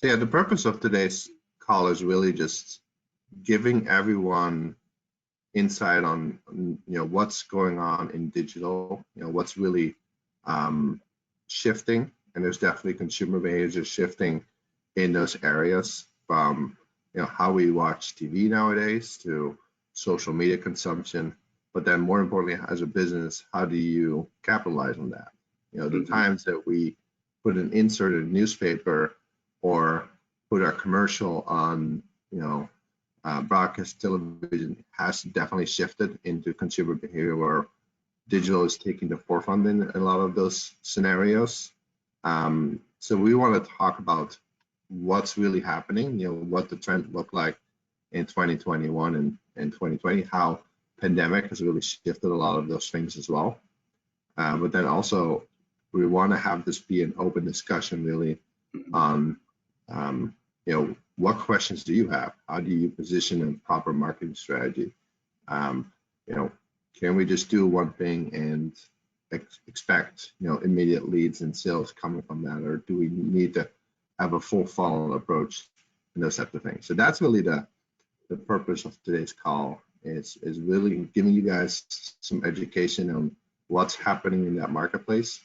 So yeah, the purpose of today's call is really just giving everyone insight on what's going on in digital, what's really shifting, and there's definitely consumer behavior shifting in those areas, from how we watch TV nowadays to social media consumption, but then more importantly, as a business, how do you capitalize on that? The times that we put an insert in a newspaper or put our commercial on broadcast television has definitely shifted into consumer behavior where digital is taking the forefront in a lot of those scenarios. So we want to talk about what's really happening, what the trend looked like in 2021 and 2020, how pandemic has really shifted a lot of those things as well. But then also we want to have this be an open discussion really on, what questions do you have? How do you position a proper marketing strategy? Can we just do one thing and expect, immediate leads and sales coming from that, or do we need to have a full funnel approach and those types of things? So that's really the purpose of today's call is really giving you guys some education on what's happening in that marketplace.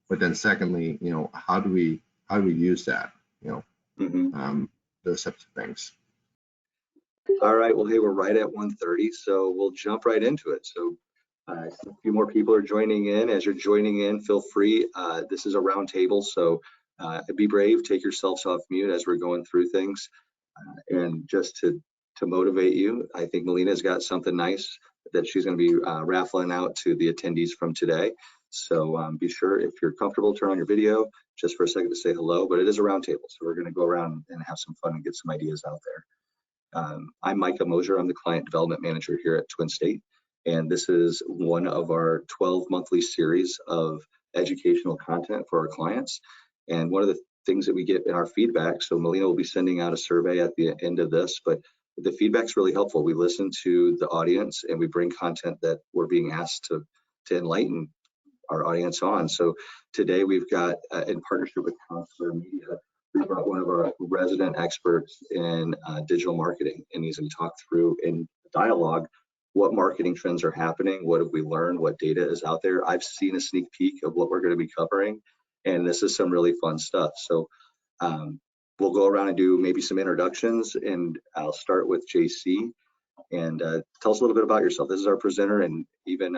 But then secondly, how do we use that? Those types of things. All right, well, hey, we're right at 1:30, so we'll jump right into it. So a few more people are joining in. As you're joining in, feel free. This is a round table, so be brave, take yourselves off mute as we're going through things. And just to motivate you, I think Melina's got something nice that she's going to be raffling out to the attendees from today. So be sure, if you're comfortable, turn on your video just for a second to say hello. But it is a round table, so we're going to go around and have some fun and get some ideas out there. I'm Micah Mosier. I'm the Client Development Manager here at Twin State, and this is one of our 12 monthly series of educational content for our clients. And one of the things that we get in our feedback, so Melina will be sending out a survey at the end of this, but the feedback's really helpful. We listen to the audience and we bring content that we're being asked to enlighten our audience on. So today we've got, in partnership with Townsquare Media, we brought one of our resident experts in digital marketing, and he's going to talk through in dialogue what marketing trends are happening, what have we learned, what data is out there. I've seen a sneak peek of what we're going to be covering, and this is some really fun stuff. So we'll go around and do maybe some introductions, and I'll start with JC. And tell us a little bit about yourself. This is our presenter, and even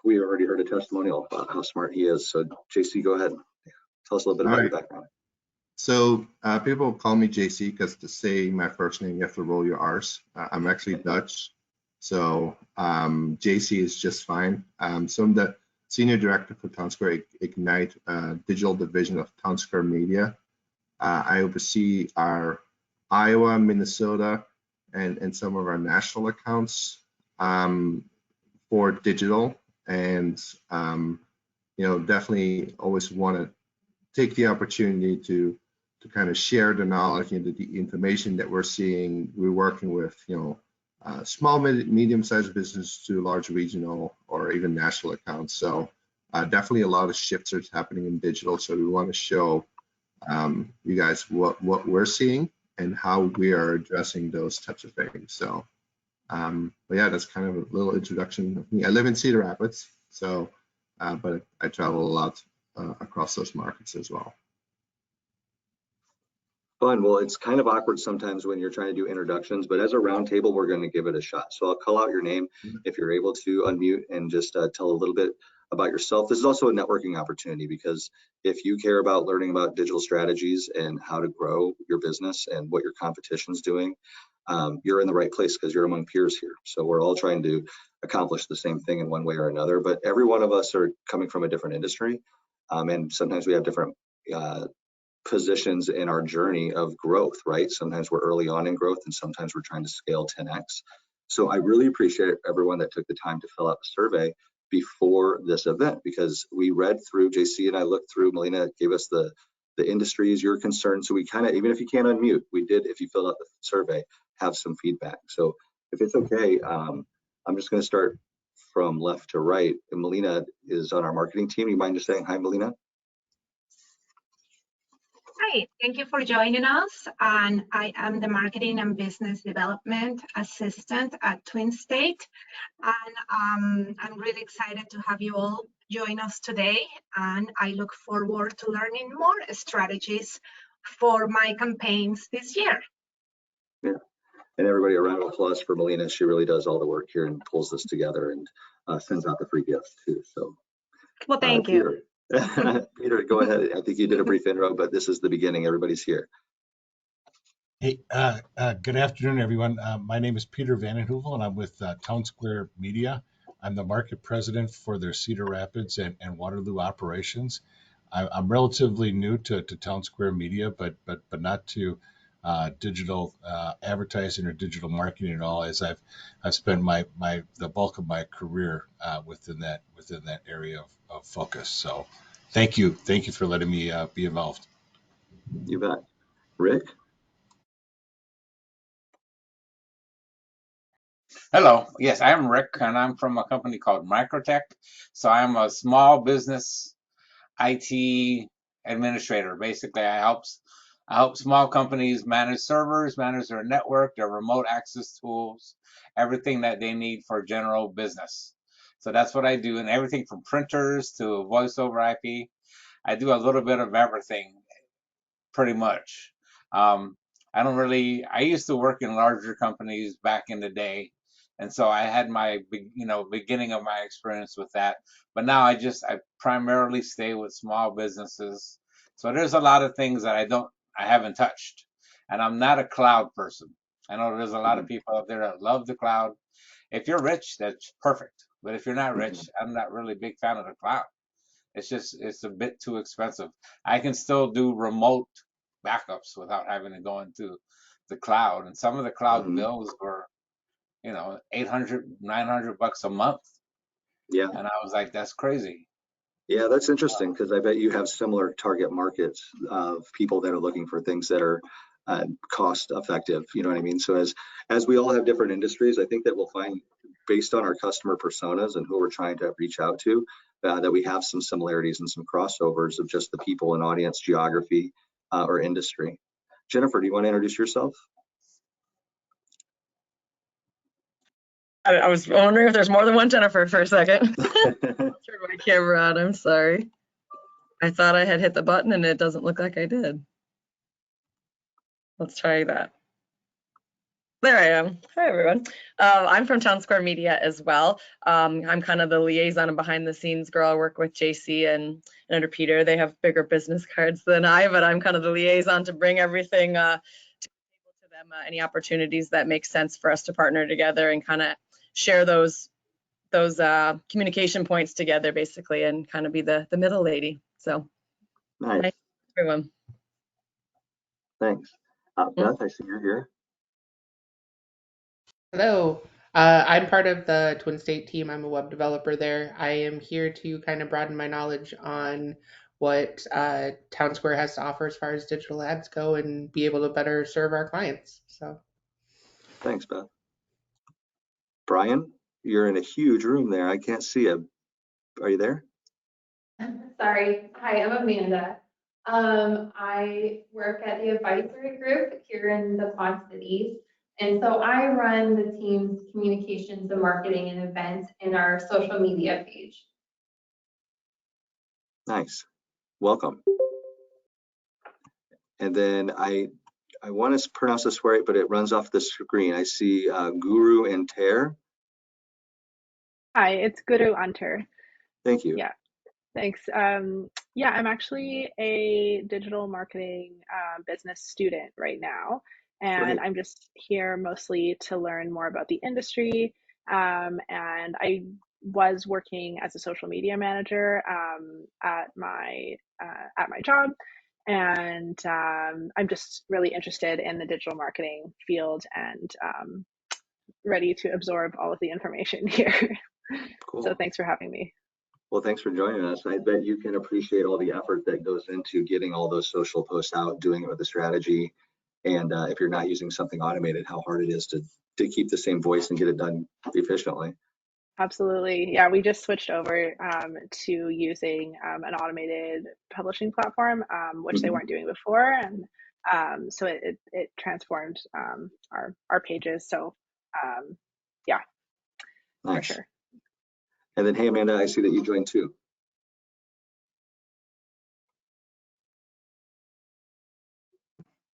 we already heard a testimonial about how smart he is. So JC, go ahead. Tell us a little bit about your background. So people call me JC because to say my first name, you have to roll your R's. I'm actually Dutch, so JC is just fine. So I'm the Senior Director for Townsquare Ignite, digital division of Townsquare Media. I oversee our Iowa, Minnesota, and some of our national accounts for digital. And definitely always want to take the opportunity to kind of share the knowledge and the information that we're seeing. We're working with small, medium-sized business to large regional or even national accounts. So definitely a lot of shifts are happening in digital. So we want to show you guys what we're seeing and how we are addressing those types of things. So but yeah, that's kind of a little introduction of me. I live in Cedar Rapids, so but I travel a lot across those markets as well. Fun. Well, it's kind of awkward sometimes when you're trying to do introductions, but as a roundtable, we're going to give it a shot. So I'll call out your name if you're able to unmute and just tell a little bit about yourself. This is also a networking opportunity, because if you care about learning about digital strategies and how to grow your business and what your competition's doing, you're in the right place because you're among peers here. So we're all trying to accomplish the same thing in one way or another, but every one of us are coming from a different industry, and sometimes we have different positions in our journey of growth, right? Sometimes we're early on in growth and sometimes we're trying to scale 10x. So I really appreciate everyone that took the time to fill out the survey before this event, because we read through, JC and I looked through, Melina gave us the industries you're concerned. So we kind of, even if you can't unmute, we did, if you filled out the survey, have some feedback. So if it's okay, I'm just going to start from left to right. And Melina is on our marketing team. You mind just saying hi, Melina? Hi, thank you for joining us. And I am the Marketing and Business Development Assistant at Twin State. And I'm really excited to have you all join us today. And I look forward to learning more strategies for my campaigns this year. Yeah, and everybody, a round of applause for Melina. She really does all the work here and pulls this together and sends out the free gifts too. So, well, thank you. Peter, go ahead. I think you did a brief intro, but this is the beginning. Everybody's here. Hey, good afternoon, everyone. My name is Peter Vandenheuvel, and I'm with Townsquare Media. I'm the market president for their Cedar Rapids and Waterloo operations. I'm relatively new to Townsquare Media, but not to digital advertising or digital marketing at all, as I've spent the bulk of my career within that area of focus. So, thank you for letting me be involved. You bet. Rick? Hello. Yes, I am Rick, and I'm from a company called Microtech. So I'm a small business IT administrator. Basically, I help small companies manage servers, manage their network, their remote access tools, everything that they need for general business. So that's what I do, and everything from printers to voice over IP. I do a little bit of everything, pretty much. I used to work in larger companies back in the day, and so I had my beginning of my experience with that. But now I primarily stay with small businesses. So there's a lot of things that I haven't touched, and I'm not a cloud person. I know there's a lot of people out there that love the cloud. If you're rich, that's perfect. But if you're not rich, I'm not really a big fan of the cloud. It's a bit too expensive. I can still do remote backups without having to go into the cloud. And some of the cloud bills were, $800, $900 a month. Yeah. And I was like, that's crazy. Yeah, that's interesting, because I bet you have similar target markets of people that are looking for things that are cost effective. You know what I mean? So as we all have different industries, I think that we'll find, based on our customer personas and who we're trying to reach out to, that we have some similarities and some crossovers of just the people and audience geography or industry. Jennifer, do you want to introduce yourself? I was wondering if there's more than one Jennifer for a second. Turned my camera on, I'm sorry. I thought I had hit the button and it doesn't look like I did. Let's try that. There I am. Hi, everyone. I'm from Townsquare Media as well. I'm kind of the liaison and behind the scenes girl. I work with JC and under Peter. They have bigger business cards than I, but I'm kind of the liaison to bring everything to them, any opportunities that make sense for us to partner together and kind of share those communication points together, basically, and kind of be the middle lady. So nice. Hi, everyone. Thanks. Beth, I see you're here. Hello, I'm part of the Twin State team. I'm a web developer there. I am here to kind of broaden my knowledge on what Townsquare has to offer as far as digital ads go and be able to better serve our clients. So, thanks, Beth. Brian, you're in a huge room there. I can't see you. Are you there? Sorry. Hi, I'm Amanda. I work at the advisory group here in the Quad Cities. And so I run the team's communications and marketing and events in our social media page. Nice. Welcome. And then I want to pronounce this right, but it runs off the screen. I see Guru and Ter. Hi, it's Guru Antar. Thank you. Yeah, thanks. Yeah, I'm actually a digital marketing business student right now, and Great. I'm just here mostly to learn more about the industry. And I was working as a social media manager at my job, and I'm just really interested in the digital marketing field and ready to absorb all of the information here. Cool. So thanks for having me. Well, thanks for joining us. I bet you can appreciate all the effort that goes into getting all those social posts out, doing it with a strategy. And if you're not using something automated, how hard it is to keep the same voice and get it done efficiently. Absolutely. Yeah, we just switched over to using an automated publishing platform, which they weren't doing before. And so it transformed our pages. So yeah, for Nice. sure. And then, hey, Amanda, I see that you joined too.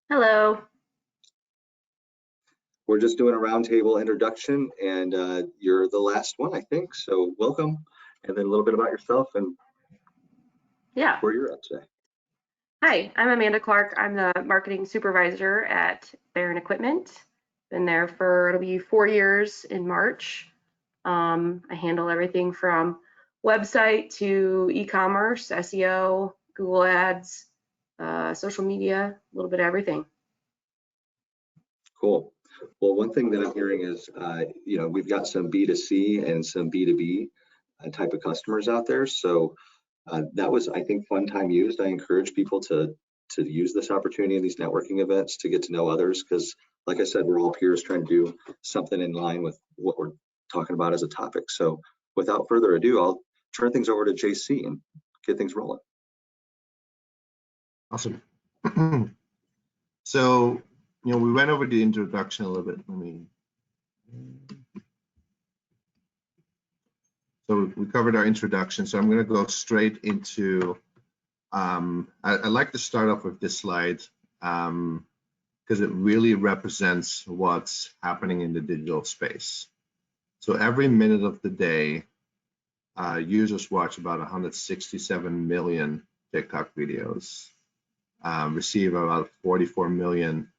Hello. We're just doing a roundtable introduction, and you're the last one, I think. So welcome, and then a little bit about yourself and Yeah. where you're at today. Hi, I'm Amanda Clark. I'm the marketing supervisor at Barron Equipment. Been there for, it'll be 4 years in March. I handle everything from website to e-commerce, SEO, Google Ads, social media, a little bit of everything. Cool. Well, one thing that I'm hearing is, we've got some B2C and some B2B type of customers out there. So that was, I think, fun time used. I encourage people to use this opportunity in these networking events to get to know others, because like I said, we're all peers trying to do something in line with what we're talking about as a topic. So without further ado, I'll turn things over to JC and get things rolling. Awesome. So, we went over the introduction a little bit. So we covered our introduction. So I'm going to go straight into, I'd like to start off with this slide because it really represents what's happening in the digital space. So every minute of the day, users watch about 167 million TikTok videos, receive about 44 million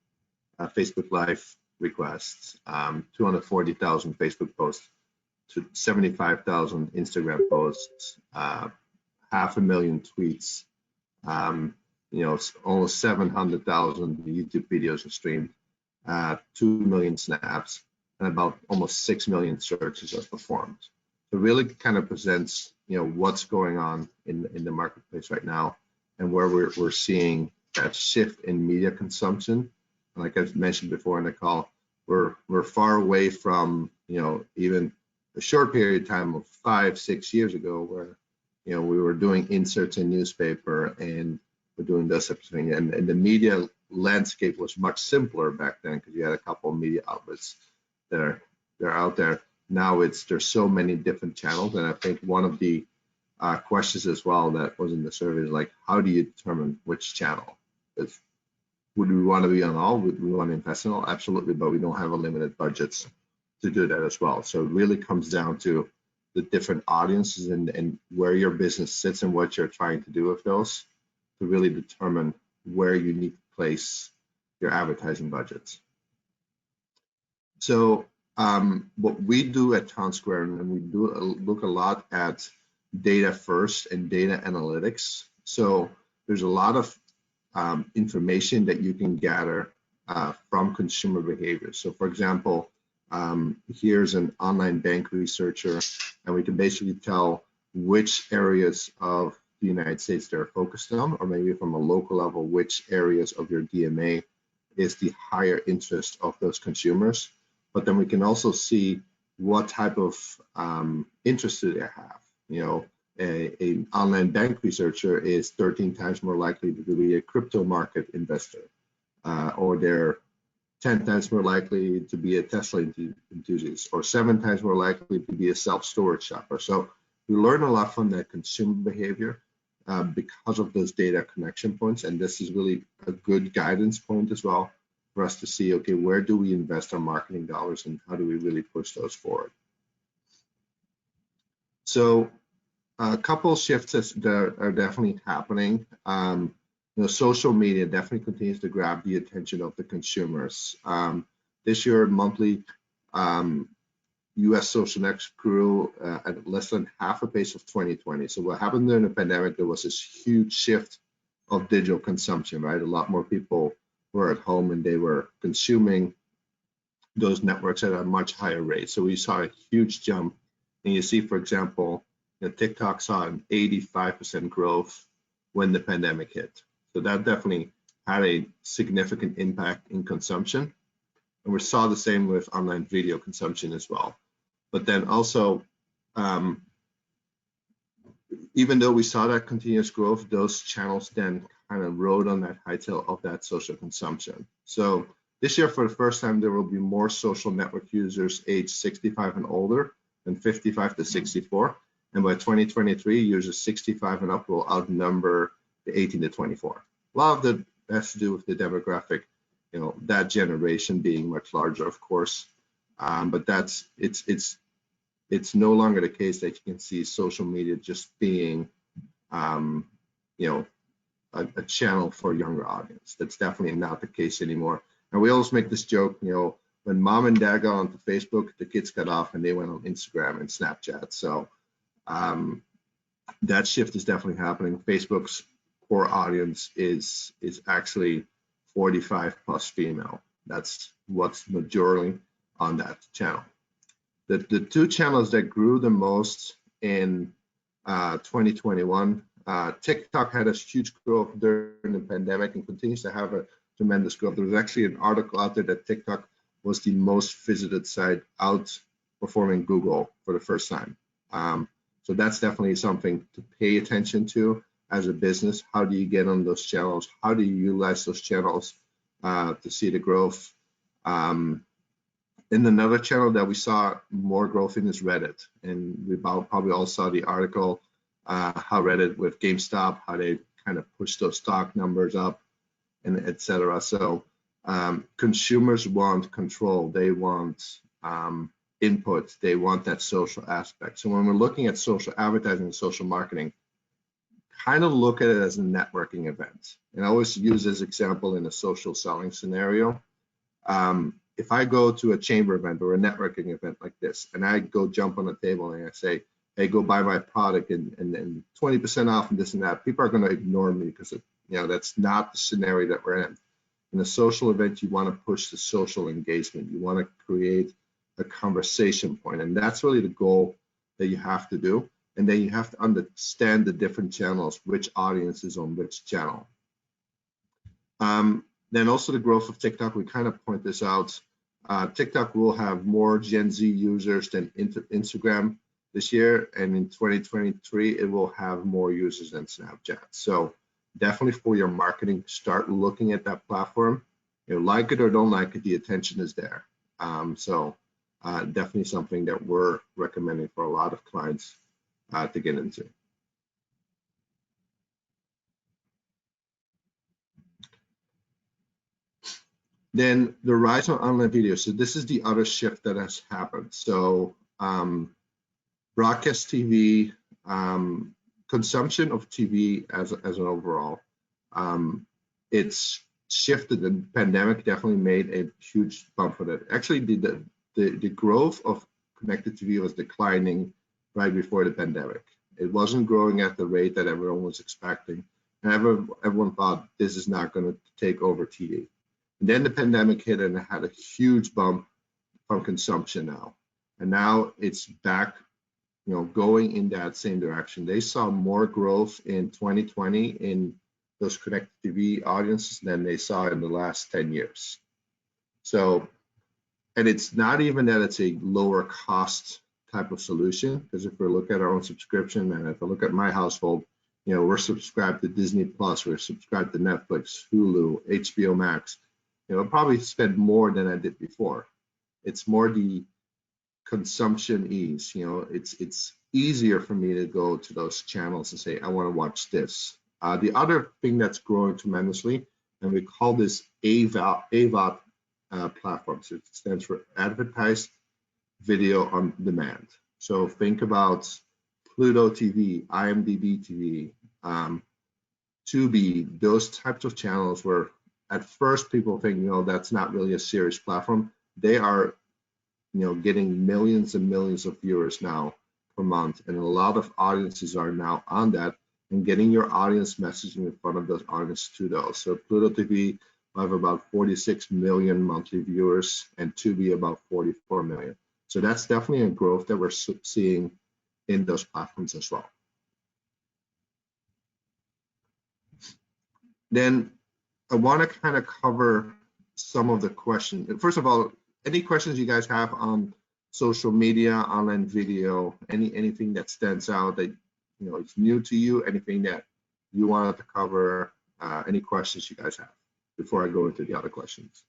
Facebook Live requests, 240,000 Facebook posts, to 75,000 Instagram posts, 500,000 tweets, almost 700,000 YouTube videos are streamed, 2 million snaps, and about almost 6 million searches are performed. So it really kind of presents, what's going on in the marketplace right now, and where we're seeing that shift in media consumption. And like I mentioned before in the call, we're far away from, even a short period of time of 5-6 years ago where, we were doing inserts in newspaper and we're doing this type of thing. And the media landscape was much simpler back then because you had a couple of media outlets that are out there. Now there's so many different channels. And I think one of the questions as well that was in the survey is like, how do you determine which channel? Would we want to be on all? Would we want to invest in all? Absolutely, but we don't have unlimited budgets to do that as well. So it really comes down to the different audiences and where your business sits and what you're trying to do with those to really determine where you need to place your advertising budgets. So what we do at Townsquare, and we do look a lot at data first and data analytics. So there's a lot of information that you can gather from consumer behavior. So for example, here's an online bank researcher, and we can basically tell which areas of the United States they're focused on, or maybe from a local level, which areas of your DMA is the higher interest of those consumers. But then we can also see what type of interest do they have. An online bank researcher is 13 times more likely to be a crypto market investor, or they're 10 times more likely to be a Tesla enthusiast, or 7 times more likely to be a self-storage shopper. So we learn a lot from that consumer behavior because of those data connection points. And this is really a good guidance point as well for us to see, okay, where do we invest our marketing dollars and how do we really push those forward? So a couple of shifts that are definitely happening. Social media definitely continues to grab the attention of the consumers. This year, monthly U.S. social networks grew at less than half a pace of 2020. So what happened during the pandemic, there was this huge shift of digital consumption, right? A lot more people were at home and they were consuming those networks at a much higher rate. So we saw a huge jump. And you see, for example, TikTok saw an 85% growth when the pandemic hit. So that definitely had a significant impact in consumption. And we saw the same with online video consumption as well. But then also even though we saw that continuous growth, those channels then kind of rode on that high tail of that social consumption. So this year, for the first time, there will be more social network users aged 65 and older than 55 to 64. And by 2023, users 65 and up will outnumber the 18 to 24. A lot of that has to do with the demographic, you know, that generation being much larger, of course. But it's no longer the case that you can see social media just being, you know, a channel for a younger audience. That's definitely not the case anymore. And we always make this joke, you know, when mom and dad got onto Facebook, the kids got off and they went on Instagram and Snapchat. So that shift is definitely happening. Facebook's core audience is actually 45 plus female. That's what's majority on that channel. The two channels that grew the most in 2021, TikTok had a huge growth during the pandemic and continues to have a tremendous growth. There was actually an article out there that TikTok was the most visited site, outperforming Google for the first time. So that's definitely something to pay attention to as a business. How do you get on those channels? How do you utilize those channels to see the growth? And another channel that we saw more growth in is Reddit. And we probably all saw the article, how Reddit with GameStop, how they kind of push those stock numbers up and et cetera. So consumers want control. They want input. They want that social aspect. So when we're looking at social advertising and social marketing, kind of look at it as a networking event. And I always use this example in a social selling scenario. If I go to a chamber event or a networking event like this, and I go jump on a table and I say, hey, go buy my product and 20% off and this and that, people are going to ignore me because that's not the scenario that we're in. In a social event, you want to push the social engagement. You want to create a conversation point, and that's really the goal that you have to do. And then you have to understand the different channels, which audience is on which channel. Then also the growth of TikTok, we kind of point this out. TikTok will have more Gen Z users than Instagram this year, and in 2023, it will have more users than Snapchat. So definitely for your marketing, start looking at that platform. Like it or don't like it, the attention is there. Definitely something that we're recommending for a lot of clients to get into. Then the rise of online video. So this is the other shift that has happened. So broadcast TV, consumption of TV as an overall, it's shifted. The pandemic definitely made a huge bump for that. Actually, the growth of connected TV was declining right before the pandemic. It wasn't growing at the rate that everyone was expecting. And everyone thought this is not going to take over TV. And then the pandemic hit and it had a huge bump from consumption now. And now it's back, going in that same direction. They saw more growth in 2020 in those connected TV audiences than they saw in the last 10 years. So, and it's not even that it's a lower cost type of solution, because if we look at our own subscription, and if I look at my household, we're subscribed to Disney Plus, we're subscribed to Netflix, Hulu, HBO Max. I'll probably spend more than I did before. It's more the consumption ease. It's easier for me to go to those channels and say, I want to watch this. The other thing that's growing tremendously, and we call this AVOD platforms. It stands for Advertised Video on Demand. So think about Pluto TV, IMDb TV, Tubi, those types of channels where at first people think, that's not really a serious platform. They are, getting millions and millions of viewers now per month. And a lot of audiences are now on that and getting your audience messaging in front of those audiences to those. So Pluto TV will have about 46 million monthly viewers and Tubi about 44 million. So that's definitely a growth that we're seeing in those platforms as well. Then I want to kind of cover some of the questions. First of all, any questions you guys have on social media, online video, anything that stands out that it's new to you, anything that you wanted to cover, any questions you guys have before I go into the other questions.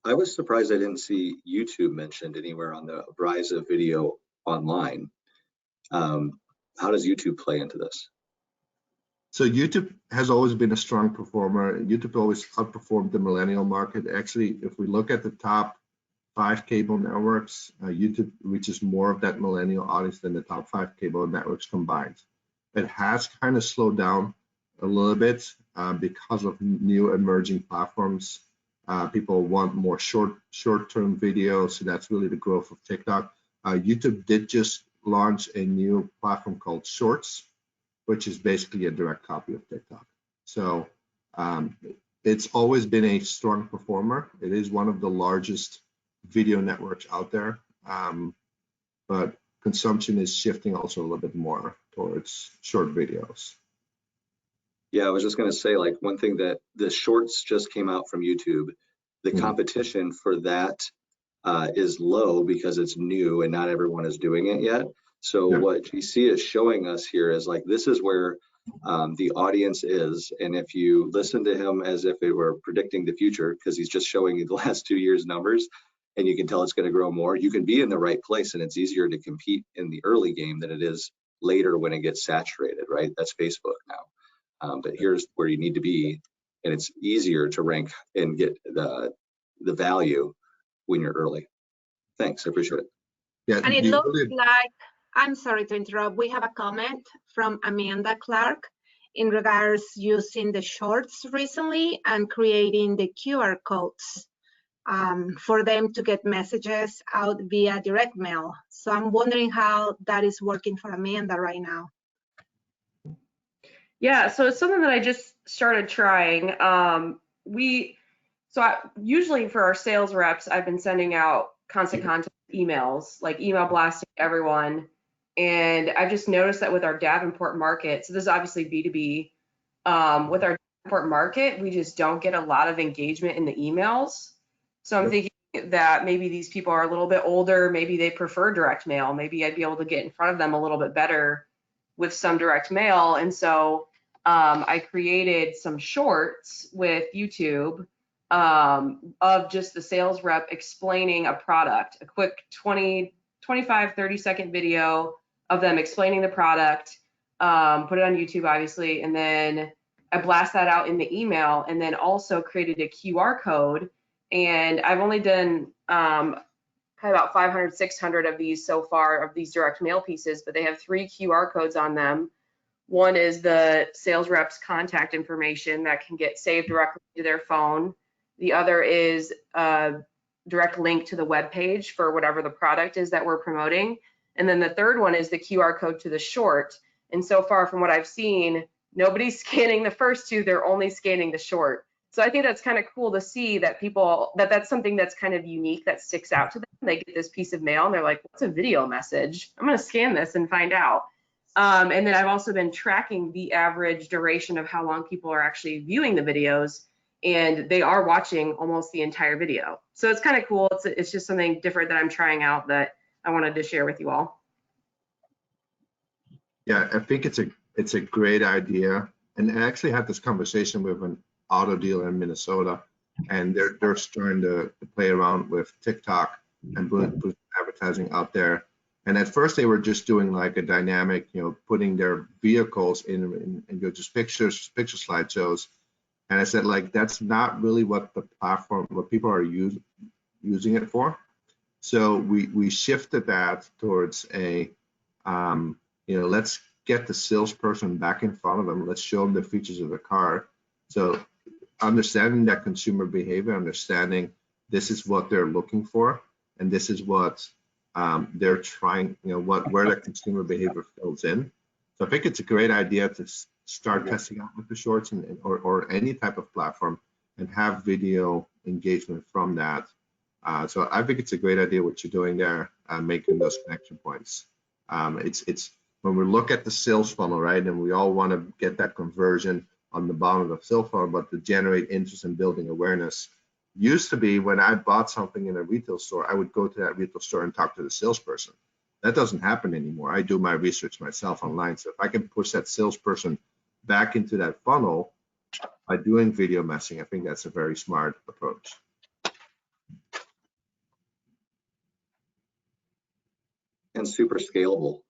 I was surprised I didn't see YouTube mentioned anywhere on the rise of video online. How does YouTube play into this? So YouTube has always been a strong performer. YouTube always outperformed the millennial market. Actually, if we look at the top 5 cable networks, YouTube reaches more of that millennial audience than the top 5 cable networks combined. It has kind of slowed down a little bit because of new emerging platforms. People want more short-term videos, so that's really the growth of TikTok. YouTube did just launch a new platform called Shorts, which is basically a direct copy of TikTok. So it's always been a strong performer. It is one of the largest video networks out there, but consumption is shifting also a little bit more towards short videos. Yeah, I was just going to say, like, one thing that the shorts just came out from YouTube. The competition for that is low because it's new and not everyone is doing it yet. So what GC is showing us here is like, this is where the audience is. And if you listen to him as if it were predicting the future, because he's just showing you the last 2 years numbers, and you can tell it's going to grow more, you can be in the right place, and it's easier to compete in the early game than it is later when it gets saturated, right? That's Facebook now. But here's where you need to be, and it's easier to rank and get the value when you're early. Thanks, I appreciate it. Yeah, and it looks like, I'm sorry to interrupt, we have a comment from Amanda Clark in regards using the shorts recently and creating the QR codes for them to get messages out via direct mail. So I'm wondering how that is working for Amanda right now. Yeah, so it's something that I just started trying. Usually for our sales reps, I've been sending out constant contact emails, like email blasting everyone. And I've just noticed that with our Davenport market, so this is obviously B2B, with our Davenport market, we just don't get a lot of engagement in the emails. So I'm thinking that maybe these people are a little bit older, maybe they prefer direct mail, maybe I'd be able to get in front of them a little bit better with some direct mail. And so I created some shorts with YouTube of just the sales rep explaining a product, a quick 25, 30-second video of them explaining the product, put it on YouTube, obviously, and then I blast that out in the email, and then also created a QR code. And I've only done probably about 500, 600 of these so far, of these direct mail pieces, but they have 3 QR codes on them. One is the sales rep's contact information that can get saved directly to their phone. The other is a direct link to the web page for whatever the product is that we're promoting. And then the third one is the QR code to the short. And so far from what I've seen, nobody's scanning the first 2, they're only scanning the short. So I think that's kind of cool to see that people, that's something that's kind of unique that sticks out to them. They get this piece of mail and they're like, what's a video message? I'm going to scan this and find out. And then I've also been tracking the average duration of how long people are actually viewing the videos, and they are watching almost the entire video. So it's kind of cool. It's just something different that I'm trying out that I wanted to share with you all. Yeah, I think it's a great idea. And I actually had this conversation with an auto dealer in Minnesota, and they're starting to play around with TikTok and put advertising out there. And at first they were just doing like a dynamic, putting their vehicles in and just picture slideshows. And I said, like, that's not really what people are using it for. So we shifted that towards a, let's get the salesperson back in front of them. Let's show them the features of the car. So understanding that consumer behavior, understanding this is what they're looking for, and this is what they're trying, where the consumer behavior fills in. So I think it's a great idea to start testing out with the shorts or any type of platform and have video engagement from that. So I think it's a great idea what you're doing there, making those connection points. It's when we look at the sales funnel, right, and we all want to get that conversion on the bottom of the sales funnel, but to generate interest in building awareness, Used to be when I bought something in a retail store, I would go to that retail store and talk to the salesperson. That doesn't happen anymore. I do my research myself online. So if I can push that salesperson back into that funnel by doing video messaging, I think that's a very smart approach. And super scalable,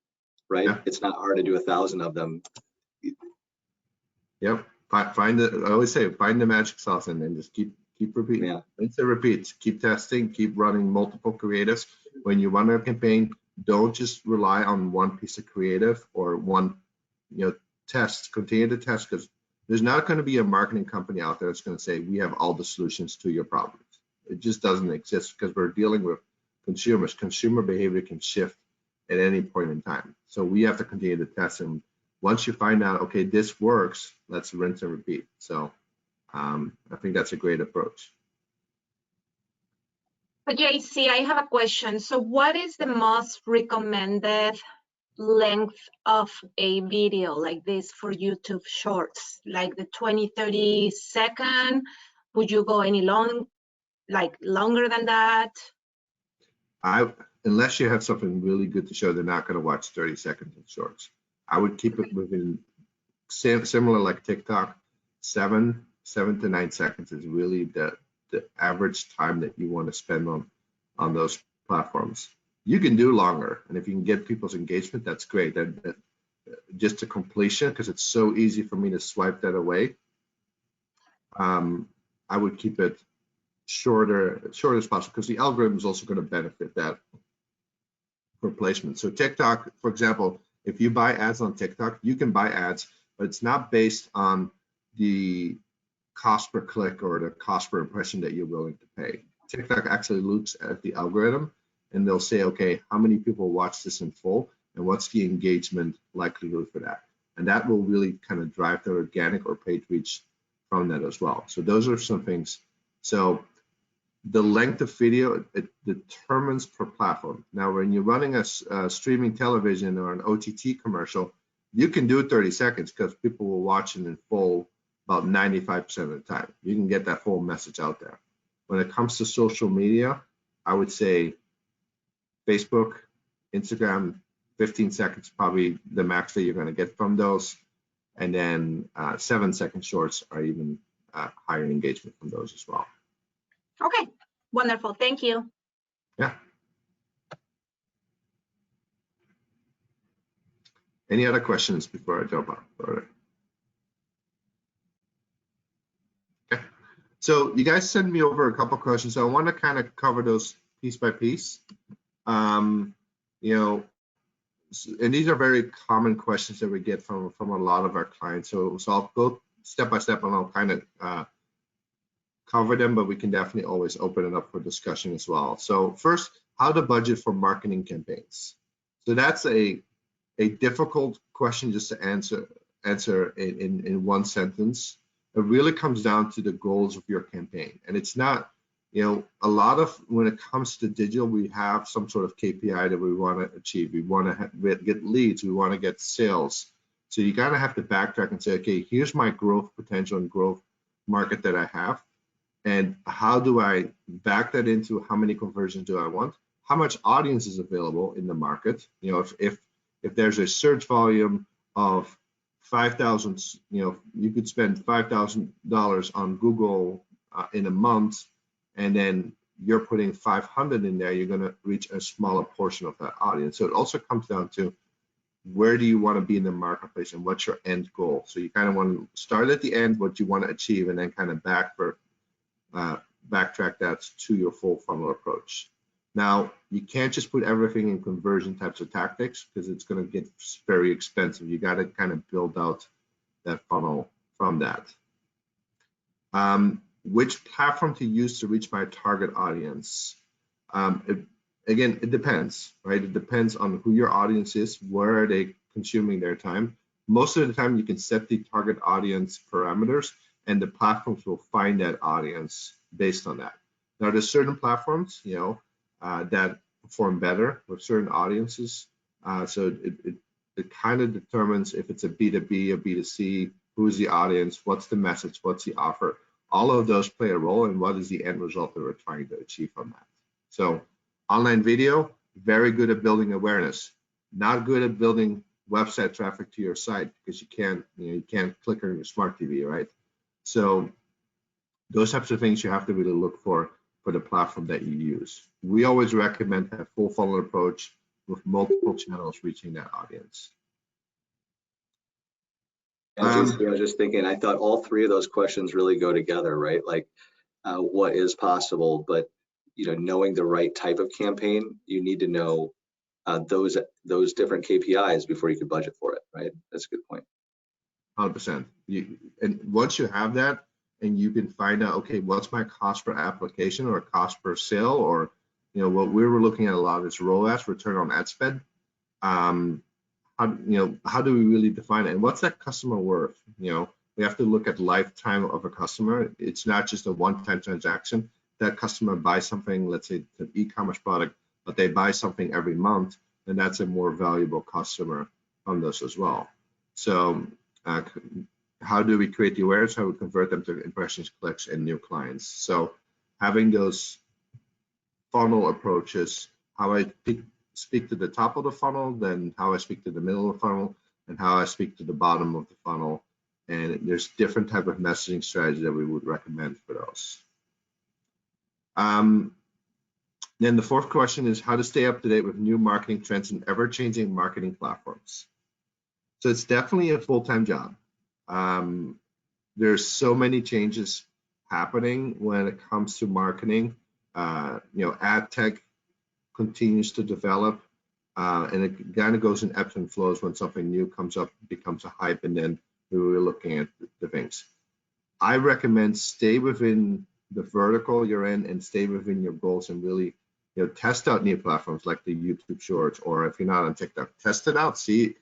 right? Yeah. It's not hard to do 1,000 of them. Yep. Find it. I always say find the magic sauce and then just keep repeating. Yeah. Rinse and repeat. Keep testing. Keep running multiple creatives. When you run a campaign, don't just rely on one piece of creative or one, test. Continue to test, because there's not going to be a marketing company out there that's going to say we have all the solutions to your problems. It just doesn't exist, because we're dealing with consumers. Consumer behavior can shift at any point in time. So we have to continue to test, and once you find out, okay, this works, let's rinse and repeat. So I think that's a great approach. But JC, I have a question. So what is the most recommended length of a video like this for YouTube Shorts? Like the 20, 30 second? Would you go any longer than that? Unless you have something really good to show, they're not going to watch 30 seconds of shorts. I would keep it within similar like TikTok. 7 to 9 seconds is really the average time that you want to spend on those platforms. You can do longer, and if you can get people's engagement, that's great. That just to completion, because it's so easy for me to swipe that away. I would keep it shorter as possible, because the algorithm is also going to benefit that for placement. So TikTok, for example, if you buy ads on TikTok, you can buy ads, but it's not based on the cost per click or the cost per impression that you're willing to pay. TikTok actually looks at the algorithm, and they'll say, okay, how many people watch this in full, and what's the engagement likelihood for that? And that will really kind of drive the organic or paid reach from that as well. So those are some things. So the length of video, it determines per platform. Now, when you're running a streaming television or an OTT commercial, you can do 30 seconds because people will watch it in full about 95% of the time. You can get that full message out there. When it comes to social media, I would say Facebook, Instagram, 15 seconds probably the max that you're going to get from those. And then 7-second shorts are even higher engagement from those as well. Okay, wonderful. Thank you. Yeah. Any other questions before I jump on? All right. Okay. So you guys sent me over a couple questions. So I want to kind of cover those piece by piece. And these are very common questions that we get from a lot of our clients. So I'll go step by step, and I'll kind of cover them, but we can definitely always open it up for discussion as well. So first, how to budget for marketing campaigns. So that's a difficult question just to answer in one sentence. It really comes down to the goals of your campaign. And it's not, a lot of, when it comes to digital, we have some sort of KPI that we want to achieve. We want to get leads. We want to get sales. So you kind of have to backtrack and say, okay, here's my growth potential and growth market that I have. And how do I back that into how many conversions do I want? How much audience is available in the market? If there's a search volume of 5,000, you could spend $5,000 on Google in a month, and then you're putting 500 in there, you're going to reach a smaller portion of that audience. So it also comes down to where do you want to be in the marketplace and what's your end goal? So you kind of want to start at the end, what you want to achieve, and then kind of backtrack that to your full funnel approach. Now, you can't just put everything in conversion types of tactics, because it's going to get very expensive. You got to kind of build out that funnel from that. Which platform to use to reach my target audience? Again, it depends, right? It depends on who your audience is, where are they consuming their time. Most of the time, you can set the target audience parameters, and the platforms will find that audience based on that. Now, there's certain platforms, that perform better with certain audiences. So it kind of determines if it's a B2B or B2C, who's the audience, what's the message, what's the offer. all of those play a role in what is the end result that we're trying to achieve from that. So online video, very good at building awareness, not good at building website traffic to your site, because you can't click on your smart TV, right? So those types of things you have to really look for the platform that you use. We always recommend a full funnel approach with multiple channels reaching that audience. And JC, I was just thinking, I thought all three of those questions really go together, right? Like what is possible, but knowing the right type of campaign, you need to know those different KPIs before you can budget for it, right? That's a good point. 100%. And once you have that, and you can find out, okay, what's my cost per application or cost per sale, or what we were looking at a lot is ROAS, return on ad spend. How do we really define it, and what's that customer worth? We have to look at lifetime of a customer. It's not just a one-time transaction. That customer buys something, let's say an e-commerce product, but they buy something every month, and that's a more valuable customer on this as well. So how do we create the awareness? How do we convert them to impressions, clicks, and new clients? So having those funnel approaches, how I speak to the top of the funnel, then how I speak to the middle of the funnel, and how I speak to the bottom of the funnel. And there's different type of messaging strategy that we would recommend for those. Then the fourth question is how to stay up to date with new marketing trends and ever-changing marketing platforms. So it's definitely a full-time job. There's so many changes happening when it comes to marketing. Ad tech continues to develop, and it kind of goes in ebbs and flows. When something new comes up, it becomes a hype, and then we're looking at the things. I recommend stay within the vertical you're in and stay within your goals, and really test out new platforms like the YouTube Shorts, or if you're not on TikTok, test it out, see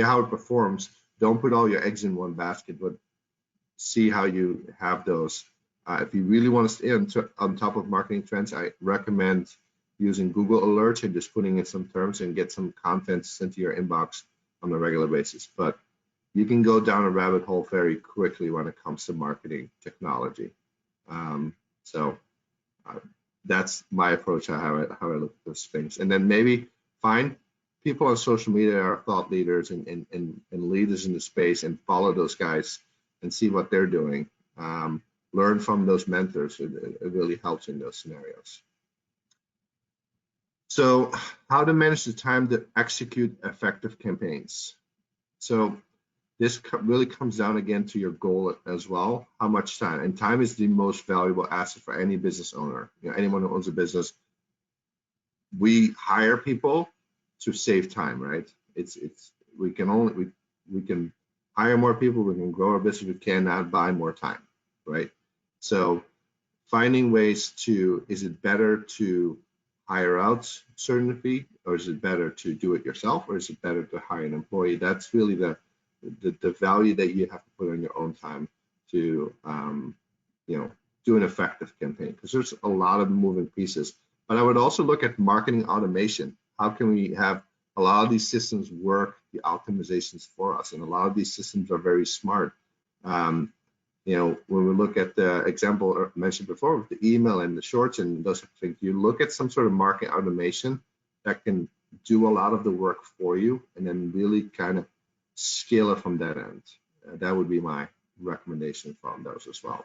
how it performs. Don't put all your eggs in one basket, but see how you have those. If you really want to stay on top of marketing trends, I recommend using Google Alerts and just putting in some terms and get some content sent to your inbox on a regular basis. But you can go down a rabbit hole very quickly when it comes to marketing technology. That's my approach to how I look at those things. And then maybe find people on social media that are thought leaders and leaders in the space, and follow those guys and see what they're doing. Learn from those mentors. It really helps in those scenarios. So how to manage the time to execute effective campaigns. So this really comes down again to your goal as well. How much time? And time is the most valuable asset for any business owner. Anyone who owns a business. We hire people to save time, right? We can hire more people, we can grow our business, we cannot buy more time, right? So finding ways to, is it better to hire out certain fee, or is it better to do it yourself, or is it better to hire an employee? That's really the value that you have to put on your own time to do an effective campaign, because there's a lot of moving pieces. But I would also look at marketing automation. How can we have a lot of these systems work the optimizations for us? And a lot of these systems are very smart. When we look at the example I mentioned before with the email and the shorts and those things, you look at some sort of marketing automation that can do a lot of the work for you, and then really kind of scale it from that end. That would be my recommendation from those as well.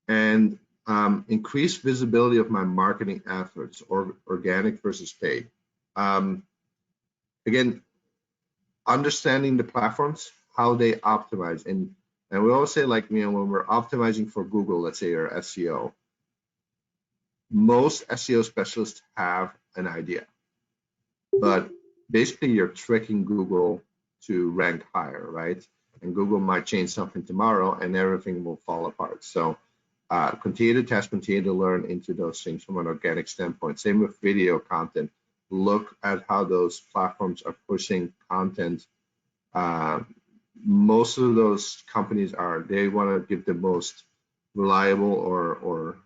And increase visibility of my marketing efforts, or organic versus paid. Again, understanding the platforms, how they optimize, and we always say, like, when we're optimizing for Google, let's say, or SEO, most SEO specialists have an idea, but basically you're tricking Google to rank higher, right? And Google might change something tomorrow and everything will fall apart. So continue to test, continue to learn into those things from an organic standpoint. Same with video content. Look at how those platforms are pushing content. Most of those companies they want to give the most reliable or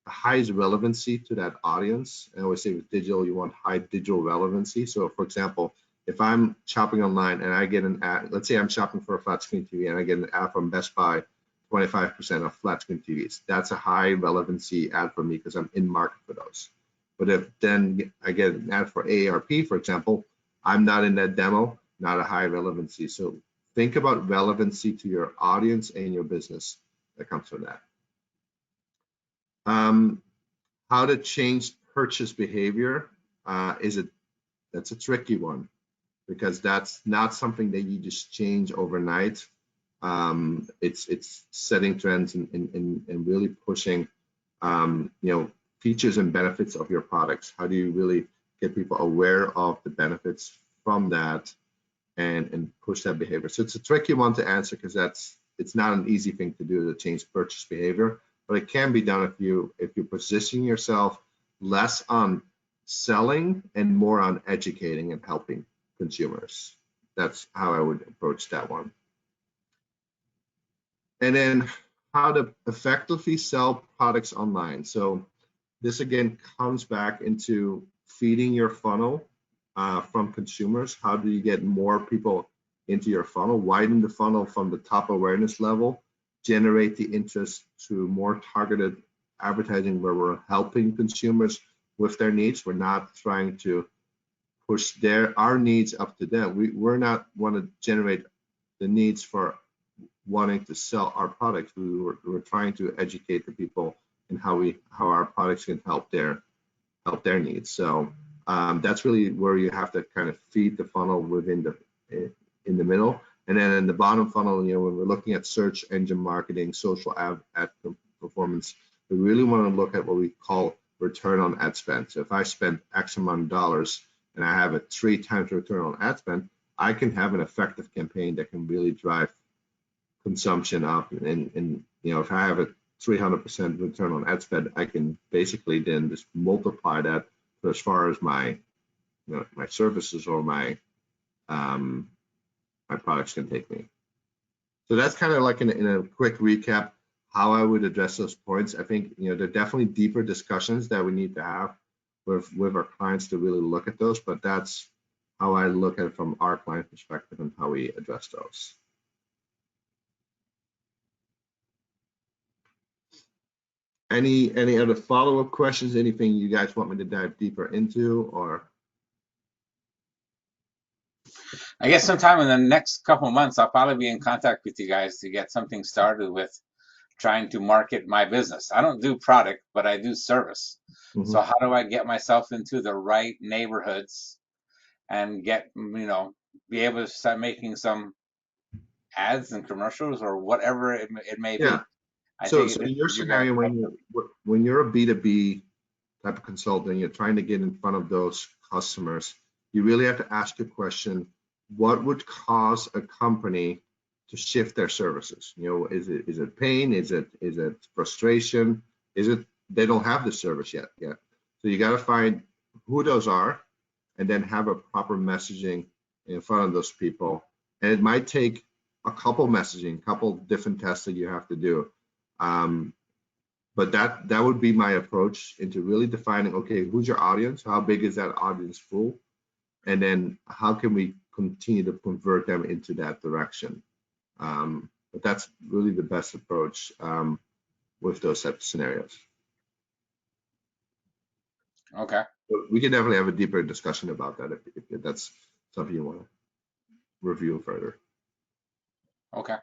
highest relevancy to that audience. And I always say with digital, you want high digital relevancy. So for example, if I'm shopping online and I get an ad, let's say I'm shopping for a flat screen TV and I get an ad from Best Buy, 25% off flat screen TVs. That's a high relevancy ad for me because I'm in market for those. But if then I get an ad for AARP, for example, I'm not in that demo, not a high relevancy. So think about relevancy to your audience and your business that comes from that. How to change purchase behavior that's a tricky one, because that's not something that you just change overnight. It's setting trends and really pushing features and benefits of your products. How do you really get people aware of the benefits from that and push that behavior? So it's a tricky one to answer because it's not an easy thing to do, to change purchase behavior, but it can be done if you position yourself less on selling and more on educating and helping consumers. That's how I would approach that one. And then how to effectively sell products online. So this again comes back into feeding your funnel from consumers. How do you get more people into your funnel? Widen the funnel from the top awareness level, generate the interest through more targeted advertising where we're helping consumers with their needs. We're not trying to push our needs up to them. We're not want to generate the needs for wanting to sell our products. We're trying to educate the people in how our products can help their needs. So that's really where you have to kind of feed the funnel in the middle. And then in the bottom funnel, when we're looking at search engine marketing, social ad performance, we really want to look at what we call return on ad spend. So if I spend X amount of dollars and I have a 3 times return on ad spend, I can have an effective campaign that can really drive consumption up. And if I have a 300% return on ad spend, I can basically then just multiply that for as far as my my services or my products can take me. So that's kind of like in a quick recap how I would address those points. I think there are definitely deeper discussions that we need to have with our clients to really look at those, but that's how I look at it from our client perspective and how we address those. Any other follow-up questions? Anything you guys want me to dive deeper into, or? I guess sometime in the next couple of months, I'll probably be in contact with you guys to get something started with trying to market my business. I don't do product, but I do service. Mm-hmm. So how do I get myself into the right neighborhoods and get, be able to start making some ads and commercials or whatever it may be? So in your scenario, when you're a B2B type of consultant, you're trying to get in front of those customers, you really have to ask the question, what would cause a company to shift their services? Is it pain? Is it frustration? Is it they don't have the service yet? So you got to find who those are and then have a proper messaging in front of those people. And it might take a couple different tests that you have to do. But that would be my approach into really defining, okay, who's your audience? How big is that audience pool? And then how can we continue to convert them into that direction? But that's really the best approach with those types of scenarios. Okay. But we can definitely have a deeper discussion about that if that's something you want to review further. Okay.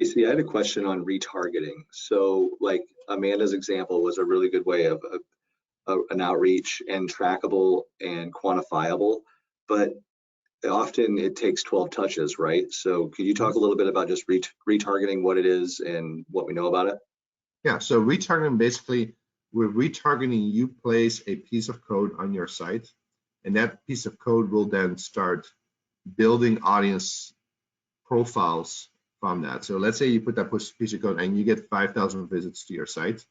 See, I had a question on retargeting. So like Amanda's example was a really good way of an outreach and trackable and quantifiable, but often it takes 12 touches, right? So could you talk a little bit about just retargeting, what it is and what we know about it? Yeah, so retargeting, basically, with retargeting, you place a piece of code on your site, and that piece of code will then start building audience profiles from that. So let's say you put that piece of code and you get 5,000 visits to your site.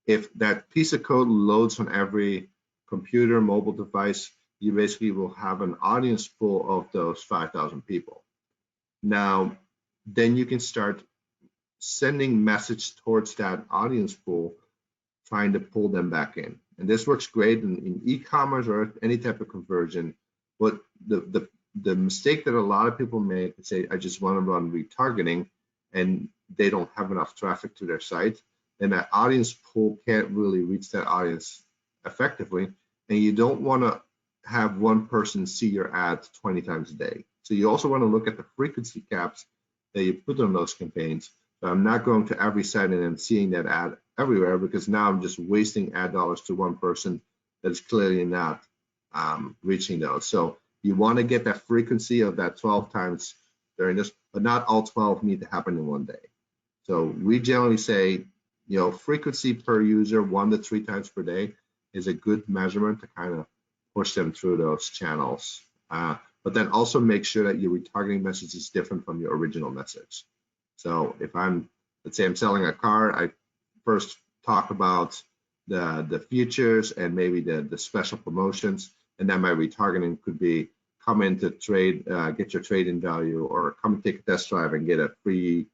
If that piece of code loads on every computer, mobile device, you basically will have an audience pool of those 5,000 people. Now, then you can start sending message towards that audience pool, trying to pull them back in. And this works great in e-commerce or any type of conversion. What the mistake that a lot of people make is say, I just want to run retargeting, and they don't have enough traffic to their site, and that audience pool can't really reach that audience effectively. And you don't want to have one person see your ad 20 times a day. So you also want to look at the frequency caps that you put on those campaigns. So I'm not going to every site and then seeing that ad everywhere, because now I'm just wasting ad dollars to one person that is clearly not reaching those. So you want to get that frequency of that 12 times during this, but not all 12 need to happen in one day. So we generally say, frequency per user 1 to 3 times per day is a good measurement to kind of push them through those channels. But then also make sure that your retargeting message is different from your original message. So if let's say I'm selling a car, I first talk about the features and maybe the special promotions, and then my retargeting could be come in to trade, get your trade-in value, or come and take a test drive and get a free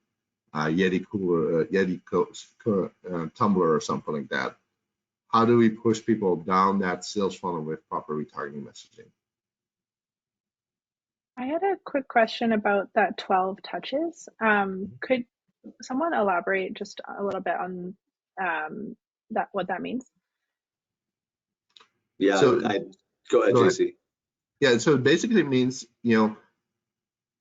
Yeti cooler, tumbler or something like that. How do we push people down that sales funnel with proper retargeting messaging? I had a quick question about that 12 touches. Could someone elaborate just a little bit on what that means? Yeah, So, go ahead, JC. Yeah, so it basically means,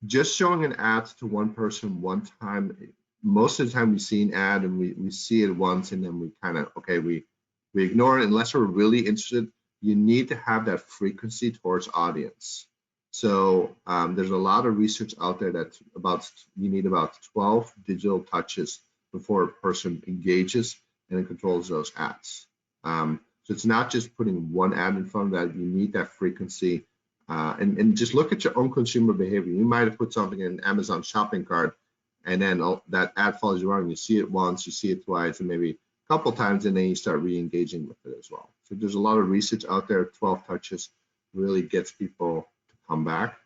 just showing an ad to one person one time. Most of the time we see an ad and we see it once, and then we kind of, we ignore it unless we're really interested. You need to have that frequency towards audience. So there's a lot of research out there that you need about 12 digital touches before a person engages and controls those ads. So it's not just putting one ad in front of that. You need that frequency. And just look at your own consumer behavior. You might have put something in an Amazon shopping cart, and then that ad follows you around. You see it once, you see it twice, and maybe a couple times, and then you start re-engaging with it as well. So there's a lot of research out there. 12 touches really gets people to come back.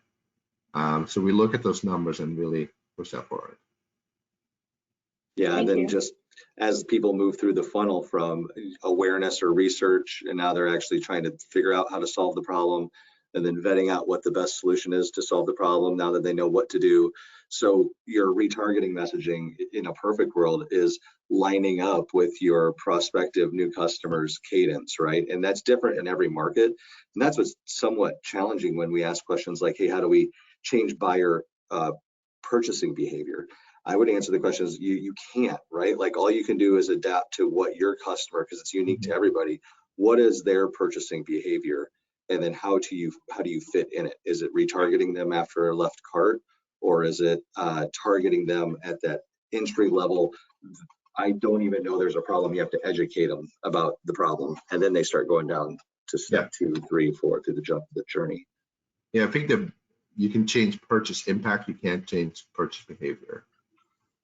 So we look at those numbers and really push that forward. Yeah, and then just as people move through the funnel from awareness or research, and now they're actually trying to figure out how to solve the problem, and then vetting out what the best solution is to solve the problem now that they know what to do. So your retargeting messaging in a perfect world is lining up with your prospective new customers' cadence, right? And that's different in every market. And that's what's somewhat challenging when we ask questions like, hey, how do we change buyer purchasing behavior? I would answer the question is you can't, right? Like all you can do is adapt to what your customer, because it's unique to everybody, what is their purchasing behavior? And then how do you fit in it? Is it retargeting them after a left cart, or is it targeting them at that entry level? I don't even know there's a problem. You have to educate them about the problem, and then they start going down to step 2, 3, 4 through the journey. Yeah, I think that you can change purchase impact. You can't change purchase behavior.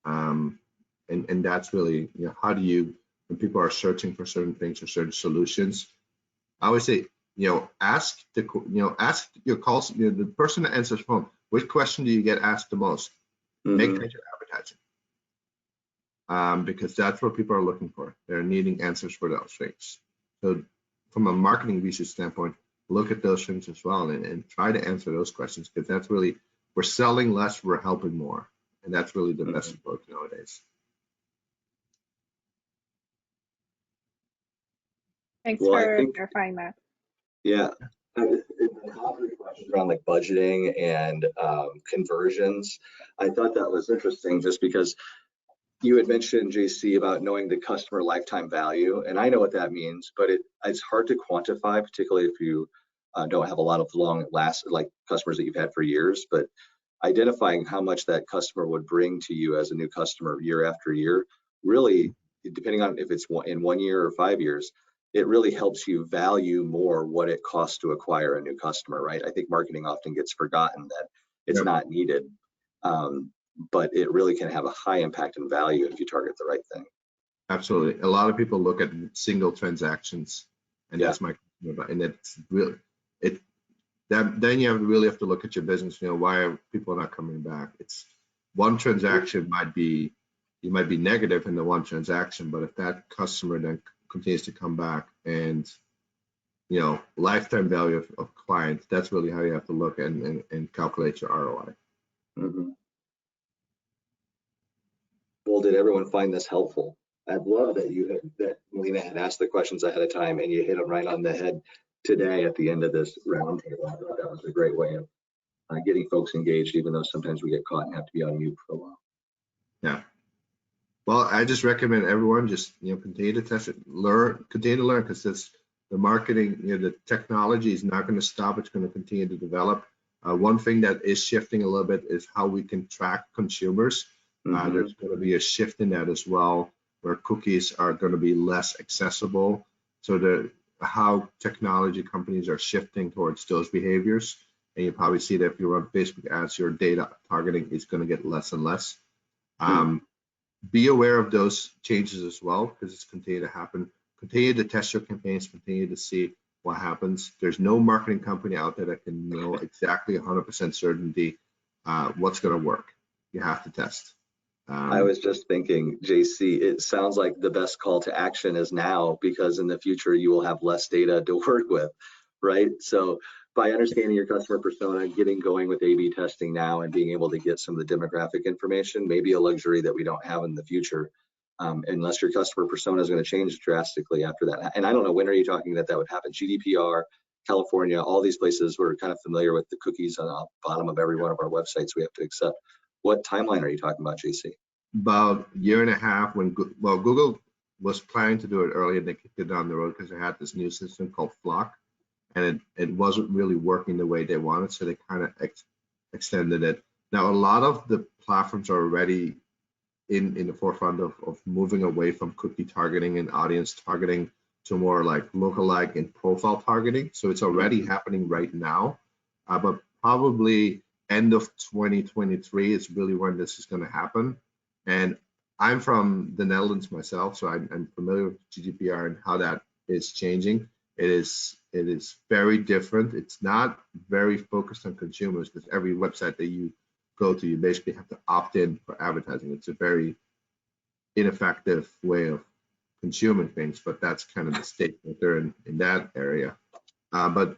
And that's really, how do you, when people are searching for certain things or certain solutions, I always say, ask your calls, the person that answers phone, which question do you get asked the most? Make that your advertising. Because that's what people are looking for. They're needing answers for those things. So from a marketing research standpoint, look at those things as well and try to answer those questions, because that's really, we're selling less, we're helping more. And that's really the best approach nowadays. Thanks for clarifying that. Yeah. Questions around like budgeting and conversions. I thought that was interesting just because you had mentioned, JC, about knowing the customer lifetime value. And I know what that means, but it's hard to quantify, particularly if you don't have a lot of like customers that you've had for years. But identifying how much that customer would bring to you as a new customer year after year, really, depending on if it's in 1 year or 5 years, it really helps you value more what it costs to acquire a new customer, right? I think marketing often gets forgotten that it's not needed, but it really can have a high impact and value if you target the right thing. Absolutely. A lot of people look at single transactions, and that's my, and it's really, then you really have to look at your business. Why are people not coming back? It's one transaction you might be negative in the one transaction, but if that customer then continues to come back, and lifetime value of clients. That's really how you have to look and calculate your ROI. Mhm. Well, did everyone find this helpful? I love that Melina had asked the questions ahead of time and you hit them right on the head today at the end of this roundtable. I thought that was a great way of getting folks engaged, even though sometimes we get caught and have to be on mute for a while. Yeah. Well, I just recommend everyone just continue to test it, continue to learn, because the marketing, the technology is not going to stop. It's going to continue to develop. One thing that is shifting a little bit is how we can track consumers. There's going to be a shift in that as well, where cookies are going to be less accessible. So how technology companies are shifting towards those behaviors. And you probably see that if you run Facebook ads, your data targeting is going to get less and less. Be aware of those changes as well, because it's continuing to happen. Continue to test your campaigns, continue to see what happens. There's no marketing company out there that can know exactly 100% certainty what's going to work. You have to test. I was just thinking, JC, it sounds like the best call to action is now, because in the future you will have less data to work with, right? So by understanding your customer persona, getting going with A/B testing now and being able to get some of the demographic information may be a luxury that we don't have in the future, unless your customer persona is going to change drastically after that. And I don't know, when are you talking that would happen? GDPR, California, all these places, we're kind of familiar with the cookies on the bottom of every one of our websites we have to accept. What timeline are you talking about, JC? About a year and a half, when Google was planning to do it earlier, they kicked it down the road because they had this new system called Flock, and it wasn't really working the way they wanted, so they kind of extended it. Now, a lot of the platforms are already in the forefront of moving away from cookie targeting and audience targeting to more like lookalike and profile targeting. So it's already happening right now, but probably end of 2023 is really when this is going to happen. And I'm from the Netherlands myself, so I'm familiar with GDPR and how that is changing. It is very different. It's not very focused on consumers, because every website that you go to, you basically have to opt in for advertising. It's a very ineffective way of consuming things, but that's kind of the state that they're in that area. But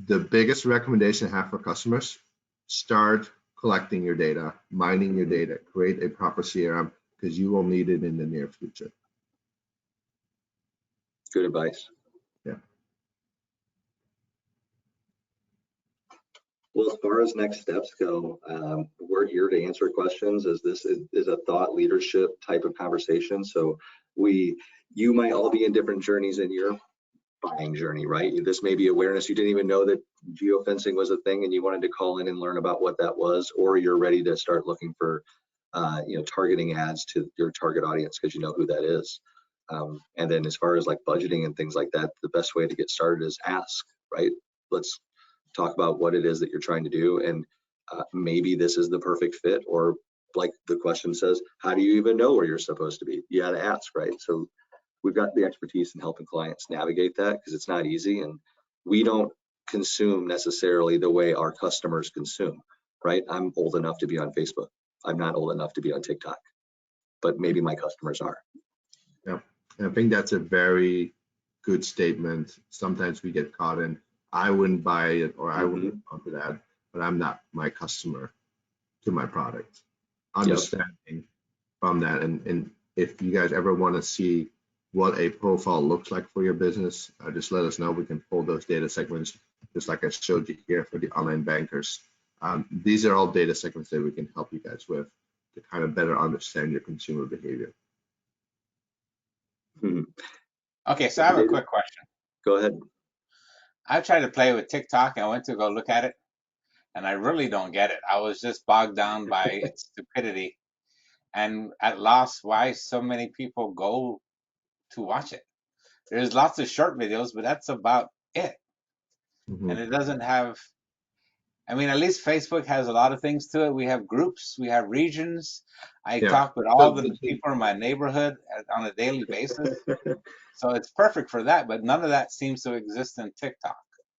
the biggest recommendation I have for customers: start collecting your data, mining your data, create a proper CRM, because you will need it in the near future. Good advice. Yeah. Well, as far as next steps go, we're here to answer questions, as this is a thought leadership type of conversation. So you might all be in different journeys in your buying journey, right? This may be awareness. You didn't even know that geofencing was a thing and you wanted to call in and learn about what that was, or you're ready to start looking for targeting ads to your target audience because you know who that is. And then as far as like budgeting and things like that, the best way to get started is ask, right? Let's talk about what it is that you're trying to do, and maybe this is the perfect fit, or like the question says, how do you even know where you're supposed to be? You got to ask, right? So we've got the expertise in helping clients navigate that, because it's not easy, and we don't consume necessarily the way our customers consume, right? I'm old enough to be on Facebook. I'm not old enough to be on TikTok, but maybe my customers are. Yeah, I think that's a very good statement. Sometimes we get caught in, I wouldn't buy it, or I wouldn't onto that, but I'm not my customer to my product. Understanding from that, and if you guys ever want to see what a profile looks like for your business, just let us know. We can pull those data segments, just like I showed you here for the online bankers. These are all data segments that we can help you guys with to kind of better understand your consumer behavior. Okay, so I have a quick question. Go ahead. I tried to play with TikTok. I went to go look at it, and I really don't get it. I was just bogged down by its stupidity and at loss why so many people go to watch it. There's lots of short videos, but that's about it. And it doesn't have, I mean, at least Facebook has a lot of things to it. We have groups, we have regions. I talk with all the people in my neighborhood on a daily basis. So it's perfect for that, but none of that seems to exist in TikTok.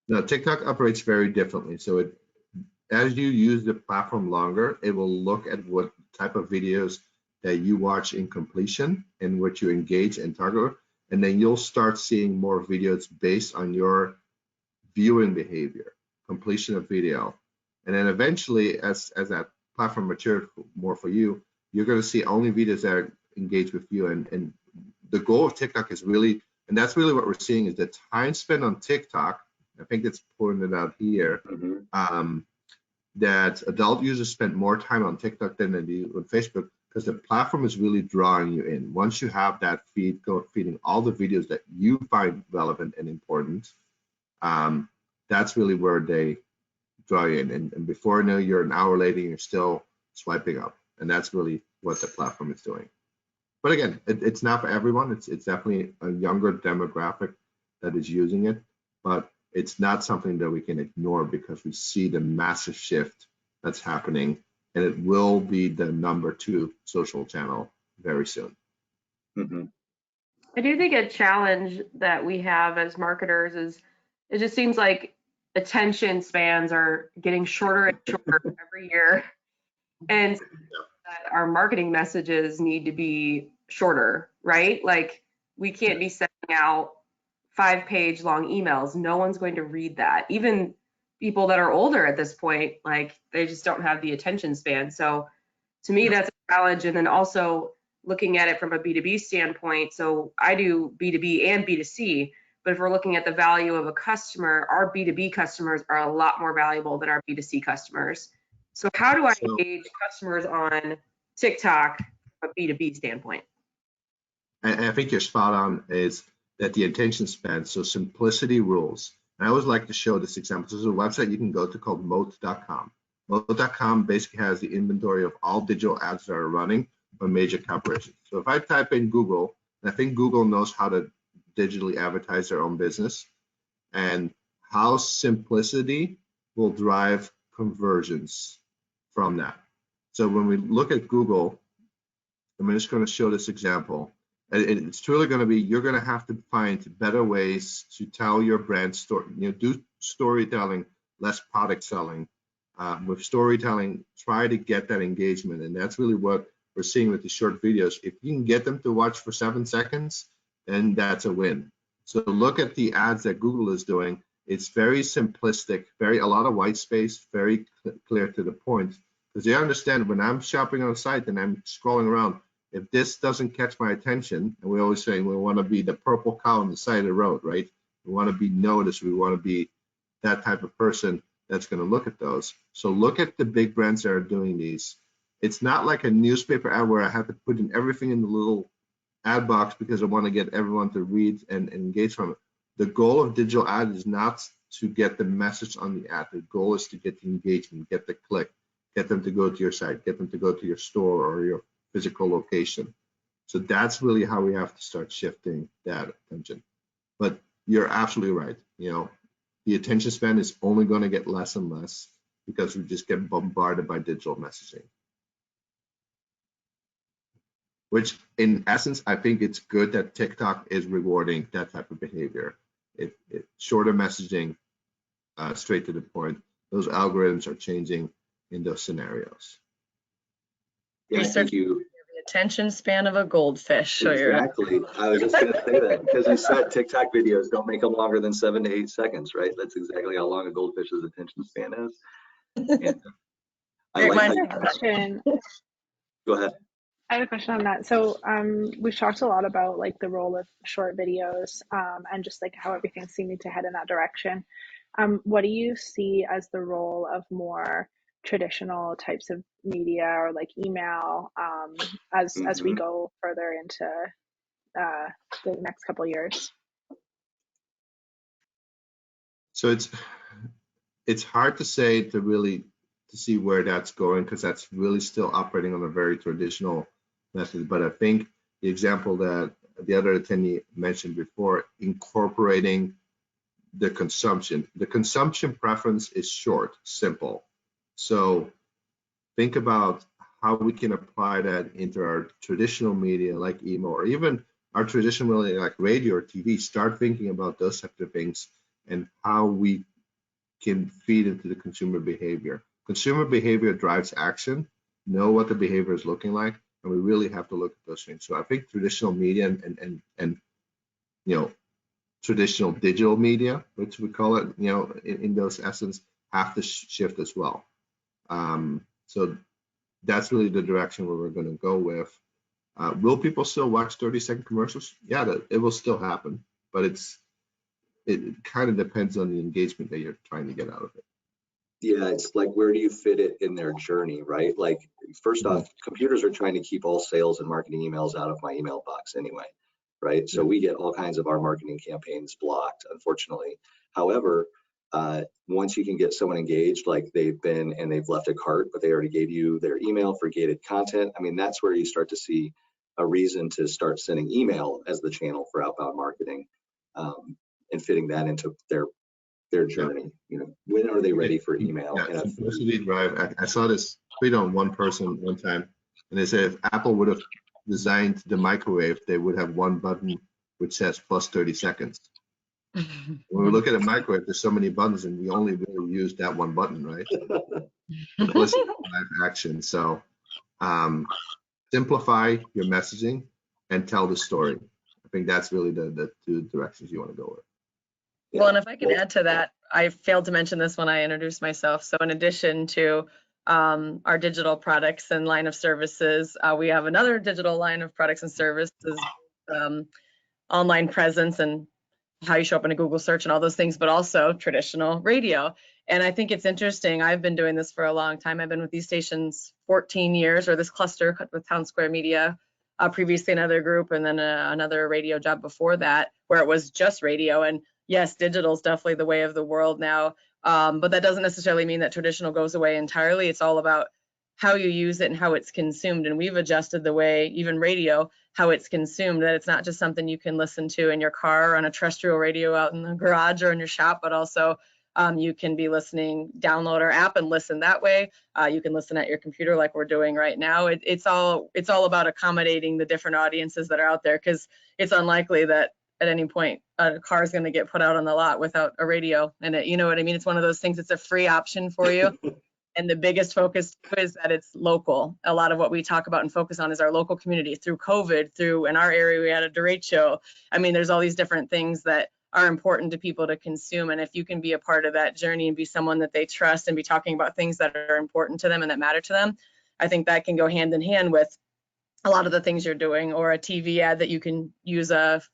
No, TikTok operates very differently. So as you use the platform longer, it will look at what type of videos that you watch in completion and what you engage and target. and then you'll start seeing more videos based on your viewing behavior, completion of video. And then eventually, as that platform matures more for you, you're going to see only videos that engage with you. And the goal of TikTok is really, and that's really what we're seeing, is the time spent on TikTok. I think it's pointed out here, that adult users spend more time on TikTok than they do on Facebook, because the platform is really drawing you in. Once you have that feed feeding all the videos that you find relevant and important, that's really where they draw you in. And before you know, you're an hour later, you're still swiping up. And that's really what the platform is doing. But again, it's not for everyone. It's definitely a younger demographic that is using it, but it's not something that we can ignore, because we see the massive shift that's happening, and it will be the #2 social channel very soon. I do think a challenge that we have as marketers is it just seems like attention spans are getting shorter and shorter every year. And that our marketing messages need to be shorter, right? Like, we can't be sending out 5-page long emails. No one's going to read that. Even people that are older at this point, like, they just don't have the attention span. So to me, that's a challenge. And then also looking at it from a B2B standpoint. So I do B2B and B2C, but if we're looking at the value of a customer, our B2B customers are a lot more valuable than our B2C customers. So how do I engage customers on TikTok from a B2B standpoint? And I think you're spot on, is that the attention span, so simplicity rules. And I always like to show this example. There's a website you can go to called moat.com. Moat.com basically has the inventory of all digital ads that are running on major corporations. So if I type in Google, and I think Google knows how to digitally advertise their own business, and how simplicity will drive conversions from that. So when we look at Google, I'm just going to show this example. And it's truly going to be, you're going to have to find better ways to tell your brand story. Do storytelling, less product selling. With storytelling, try to get that engagement. And that's really what we're seeing with the short videos. If you can get them to watch for 7 seconds, then that's a win. So look at the ads that Google is doing. It's very simplistic, a lot of white space, very clear to the point, because they understand when I'm shopping on a site and I'm scrolling around, if this doesn't catch my attention, and we always say we want to be the purple cow on the side of the road, right? We want to be noticed. We want to be that type of person that's going to look at those. So look at the big brands that are doing these. It's not like a newspaper ad where I have to put in everything in the little ad box because I want to get everyone to read and engage from it. The goal of digital ad is not to get the message on the ad. The goal is to get the engagement, get the click, get them to go to your site, get them to go to your store or your physical location. So that's really how we have to start shifting that attention. But you're absolutely right. The attention span is only going to get less and less because we just get bombarded by digital messaging. Which, in essence, I think it's good that TikTok is rewarding that type of behavior. Shorter messaging, straight to the point. Those algorithms are changing in those scenarios. Yeah, thank you. The attention span of a goldfish. Exactly. I was just going to say that, because you said TikTok videos don't make them longer than 7 to 8 seconds, right? That's exactly how long a goldfish's attention span is. And I like how you question. Go ahead. I have a question on that. So we've talked a lot about like the role of short videos and just like how everything's seeming to head in that direction. What do you see as the role of more traditional types of media or like email as we go further into the next couple of years? So it's hard to say to see where that's going, because that's really still operating on a very traditional method. But I think the example that the other attendee mentioned before, incorporating the consumption preference is short, simple. So think about how we can apply that into our traditional media like email, or even our traditional media like radio or TV. Start thinking about those types of things and how we can feed into the consumer behavior. Consumer behavior drives action. Know what the behavior is looking like, and we really have to look at those things. So I think traditional media and traditional digital media, which we call it, in those essence, have to shift as well. So that's really the direction where we're going to go with. Will people still watch 30-second commercials? Yeah, it will still happen, but it kind of depends on the engagement that you're trying to get out of it. Yeah, it's like, where do you fit it in their journey, right? Like, first off, computers are trying to keep all sales and marketing emails out of my email box anyway, right? So we get all kinds of our marketing campaigns blocked, unfortunately. However, once you can get someone engaged, like they've left a cart, but they already gave you their email for gated content, I mean, that's where you start to see a reason to start sending email as the channel for outbound marketing, and fitting that into their journey. When are they ready for email? Yeah, simplicity drive. I saw this tweet on one person one time, and they said if Apple would have designed the microwave, they would have one button which says plus 30 seconds. When we look at a microwave, there's so many buttons, and we only really use that one button, right? Simplicity drive action. So simplify your messaging and tell the story. I think that's really the two directions you want to go with. Well, and if I can add to that, I failed to mention this when I introduced myself. So in addition to our digital products and line of services, we have another digital line of products and services, online presence and how you show up in a Google search and all those things, but also traditional radio. And I think it's interesting. I've been doing this for a long time. I've been with these stations 14 years, or this cluster with Townsquare Media, previously another group, and then another radio job before that, where it was just radio. And yes, digital is definitely the way of the world now, but that doesn't necessarily mean that traditional goes away entirely. It's all about how you use it and how it's consumed. And we've adjusted the way, even radio, how it's consumed, that it's not just something you can listen to in your car or on a terrestrial radio out in the garage or in your shop, but also you can be listening, download our app and listen that way. You can listen at your computer like we're doing right now. It's all about accommodating the different audiences that are out there, because it's unlikely that at any point a car is going to get put out on the lot without a radio in it. You know what I mean? It's one of those things, it's a free option for you. And the biggest focus is that it's local. A lot of what we talk about and focus on is our local community. Through COVID, in our area, we had a derecho. I mean, there's all these different things that are important to people to consume. And if you can be a part of that journey and be someone that they trust and be talking about things that are important to them and that matter to them, I think that can go hand in hand with a lot of the things you're doing, or a TV ad that you can use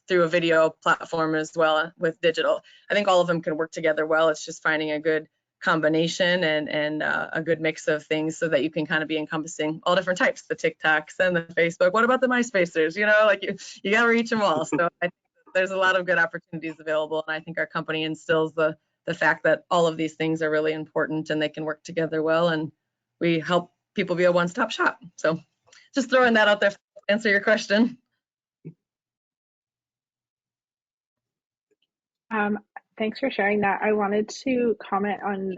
through a video platform as well with digital. I think all of them can work together well. It's just finding a good combination and a good mix of things so that you can kind of be encompassing all different types, the TikToks and the Facebook. What about the MySpacers? Like you got to reach them all. So I think there's a lot of good opportunities available. And I think our company instills the fact that all of these things are really important and they can work together well. And we help people be a one-stop shop. So just throwing that out there to answer your question. Thanks for sharing that. I wanted to comment on,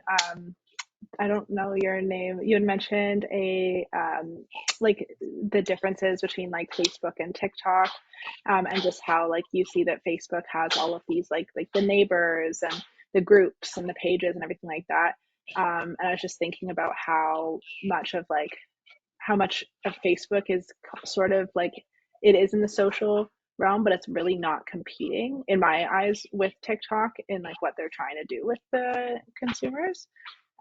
I don't know your name. You had mentioned like the differences between like Facebook and TikTok, and just how like you see that Facebook has all of these like the neighbors and the groups and the pages and everything like that. And I was just thinking about how much of Facebook is sort of like, it is in the social realm, but it's really not competing in my eyes with TikTok in like what they're trying to do with the consumers.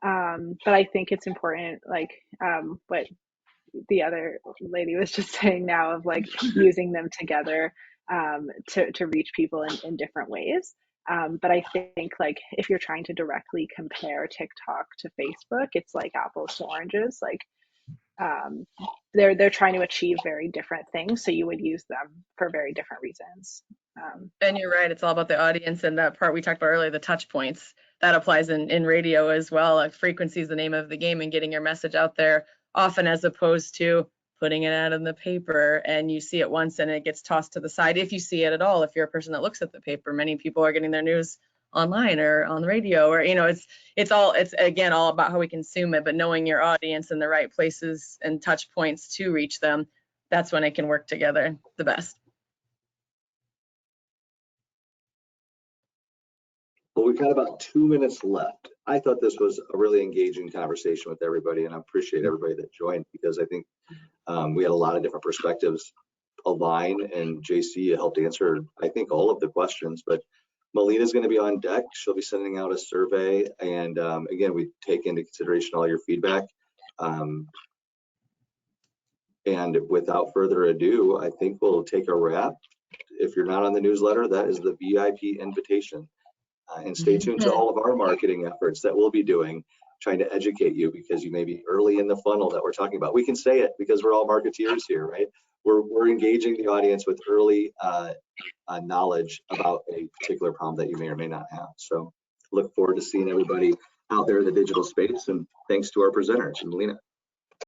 But I think it's important, like what the other lady was just saying now, of like using them together to reach people in different ways. But I think like if you're trying to directly compare TikTok to Facebook, it's like apples to oranges. Like they're trying to achieve very different things, so you would use them for very different reasons. And you're right, it's all about the audience, and that part we talked about earlier, the touch points, that applies in radio as well. Like frequency is the name of the game, and getting your message out there often, as opposed to putting it out in the paper and you see it once and it gets tossed to the side, if you see it at all. If you're a person that looks at the paper, many people are getting their news online or on the radio, or it's again all about how we consume it, but knowing your audience and the right places and touch points to reach them, that's when it can work together the best. Well, we've got about 2 minutes left. I thought this was a really engaging conversation with everybody, and I appreciate everybody that joined, because I think we had a lot of different perspectives align, and JC helped answer, I think, all of the questions. But Melina's going to be on deck. She'll be sending out a survey, and again, we take into consideration all your feedback. And without further ado, I think we'll take a wrap. If you're not on the newsletter, that is the VIP invitation. And stay tuned to all of our marketing efforts that we'll be doing, trying to educate you, because you may be early in the funnel that we're talking about. We can say it because we're all marketeers here, right? We're engaging the audience with early knowledge about a particular problem that you may or may not have. So look forward to seeing everybody out there in the digital space, and thanks to our presenters. And Melina.